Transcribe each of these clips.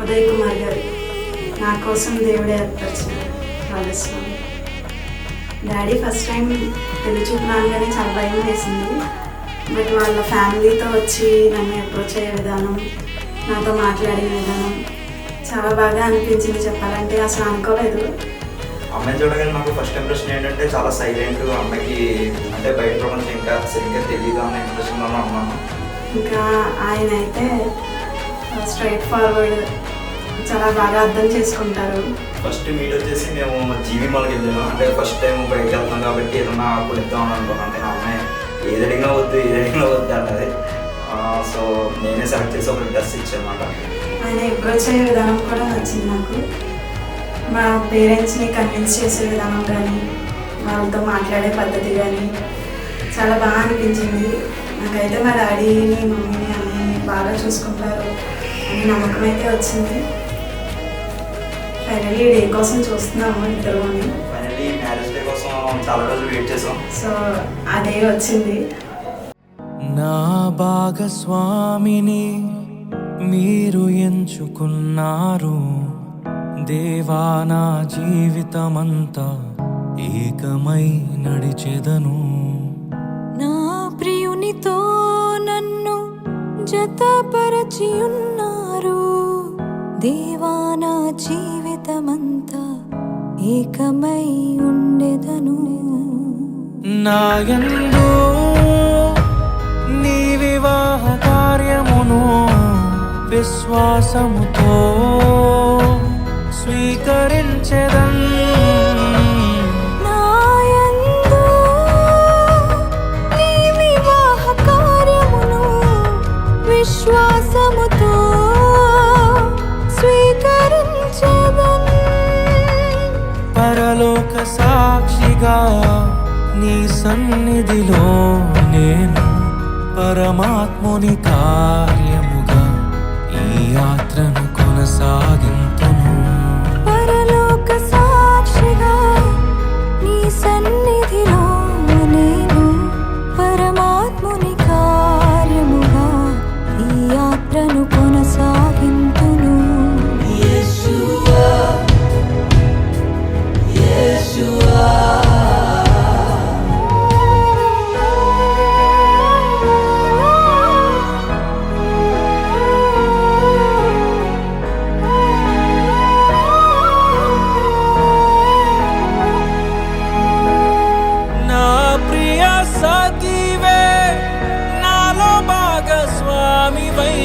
ఉదయ్ కుమార్ గారు నా కోసం దేవుడే ఏర్పరిచిన రాజస్వామి. డాడీ ఫస్ట్ టైం పెళ్లి చూపులు అనగానే చాలా భయం వేసింది. బట్ వాళ్ళ ఫ్యామిలీతో వచ్చి నన్ను అప్రోచ్ అయ్యే విధానం, నాతో మాట్లాడిన విధానం చాలా బాగా అనిపించింది. చెప్పాలంటే అసలు అనుకోలేదు. అమ్మాయిని చూడగానే నాకు ఫస్ట్ ఇంప్రెషన్ ఏంటంటే చాలా సైలెంట్, అమ్మాయికి అంటే బయట ప్రపంచం ఇంకా సరిగ్గా తెలియదు అన్న ఇంప్రెషన్లోనే ఉన్నాను. ఇంకా ఆయన అయితే స్ట్రైట్ ఫార్వర్డ్, చాలా బాగా అర్థం చేసుకుంటారు. ఫస్ట్ మీట్ వచ్చేసి మేము జీవి మాల్కి వెళ్ళాము. అంటే ఫస్ట్ టైం బయటకు వెళ్తాం కాబట్టి ఏదన్నా ఆకులు ఇద్దామని అనుకున్నాను. అంటే నా అమ్మాయి ఏది అడిగినా వద్దు అన్నది. సో నేనే సెలెక్ట్ చేసి ఒక డ్రెస్ ఇచ్చానమాట. ఆయన అప్రోచ్ అయ్యే విధానం కూడా నచ్చింది నాకు. మా పేరెంట్స్ని కన్విన్స్ చేసే విధానం కానీ, వాళ్ళతో మాట్లాడే పద్ధతి కానీ చాలా బాగా అనిపించింది. నాకైతే మా డాడీని, మమ్మీని, అన్నయ్యని బాగా చూసుకుంటారు అని నమ్మకం అయితే వచ్చింది. ఫైనల్లీ డే కోసం చూస్తున్నాము ఇద్దరు. ఫైనల్లీ మ్యారేజ్ డే కోసం చాలా రోజులు వెయిట్ చేసాం. సో ఆ డే వచ్చింది. నా భాగస్వామిని మీరు ఎంచుకున్నారు దేవా, నా జీవితమంతా ఏకమై నడిచెదను. నా ప్రియునితో నన్ను జతపరచి ఉన్నారు దేవా, నా జీవితమంతా ఏకమై ఉండెదను. నా యందు నీ వివాహ కార్యమును విశ్వాసముతో స్వీకరించెదన్. నా యందు నీ వివాహ కార్యమును విశ్వాసముతో స్వీకరించెదన్. పరలోక సాక్షిగా నీ సన్నిధిలో నేను పరమాత్ముని కార్యముగా ఈ యాత్రను కొనసాగింతును. పరలోక సాక్షిగా నీ సన్నిధిలో నేను పరమాత్ముని కార్యముగా ఈ యాత్రను కొనసాగింతును. నా ప్రియ సఖివే, నాలో భాగస్వామివై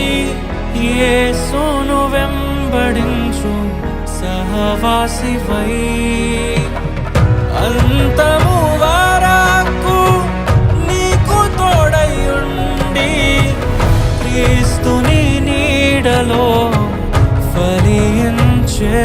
యేసును వెంబడించు సహవాసివై అంతము వరకు నీకు తోడయుండి క్రీస్తుని నీడలో ఫలించెదము.